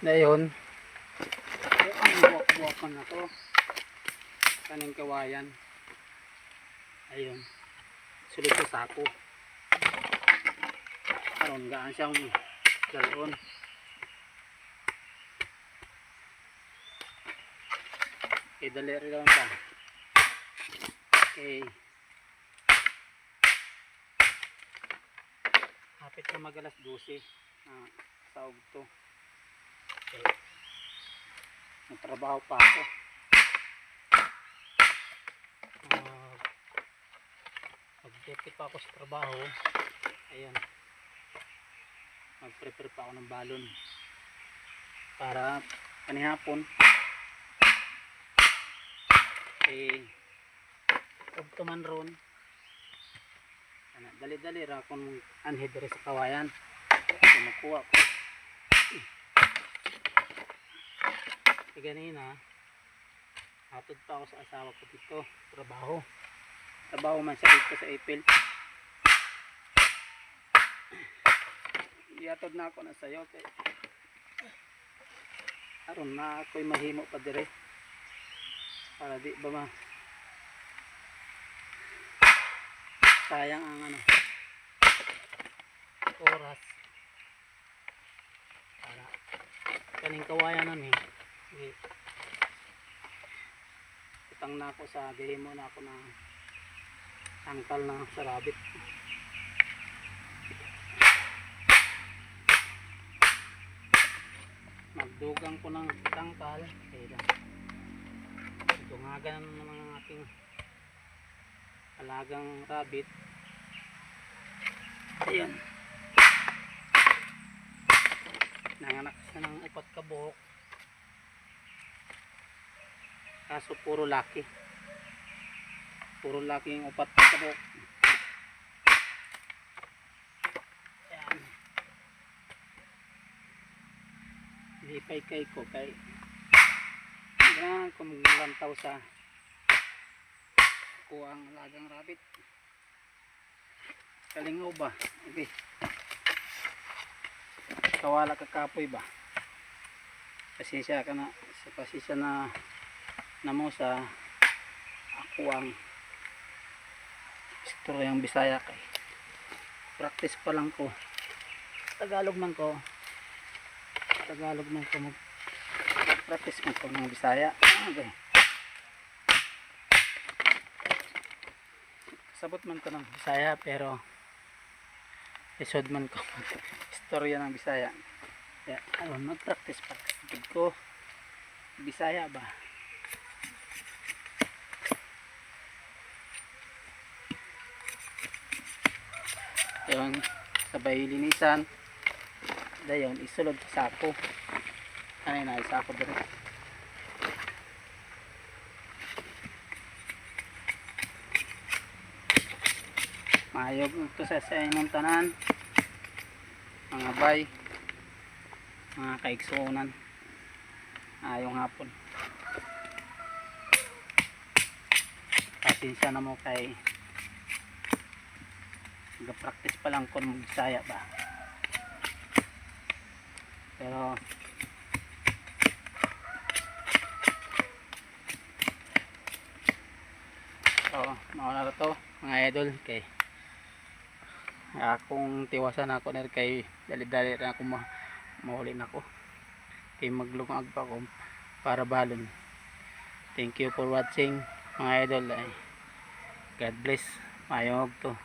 Dayon, ang buwak-buwakan na to. Kaning kawayan. Ayun. Sulod sa sako. Karon gaan siyang galon. Okay, dali rin lang ba? Okay. Hapit na mag-alas 12 na saog to. Okay. Nagtrabaho pa ako. Mag-depit pa ako sa trabaho. Ayan. Mag-prepare pa ako ng balon. Para kanihapon. Eh, huwag tuman ron. Dali-dali ra akong anhid rin sa kawayan. Makuha ko. Ganina hatod pa ako sa asawa ko dito trabaho man siya dito sa April. Iatod na ako na sayo kay aron na ako'y mahimo pa dire para di ba ma sayang ang oras para kaning kawayan namin. Itang na ako sa gihimo na ako ng tangkal na sa rabbit. Magdugang ko ng tangkal kaya dungagan ng mga aking alagang rabbit. Ayan, nanganak siya ng 4 kabuok. Kaso puro laki yung 4 kabuk. Ayan, lipay kay ko kay yan kumulantaw sa kuwang lagang rabbit. Kalingaw ba? Okay, kawala kakapoy ba? Pasensya ka na, pasensya na mo sa ako ang istoryang Bisaya kay practice pa lang ko. Tagalog man ko mag practice man ko ng Bisaya. Okay, sabot man ko ng Bisaya pero isod man ko istorya ng Bisaya. Kaya mag practice pa ko Bisaya ba. Ayun, sabay linisan. Dayon, isulod sa sako. Ano na, isako dito. Mayog ito sa inyong tanan. Mga bay, mga kaiksunan. Ayong hapon. Pasensya na mo kay nag-practice pa lang kung Bisaya ba. Pero mauna na to mga idol kay akong tiwasan ako na kay dali-dali na ako mahuli na ako kay maglungag pa ako para balon. Thank you for watching mga idol. God bless. Mayong to.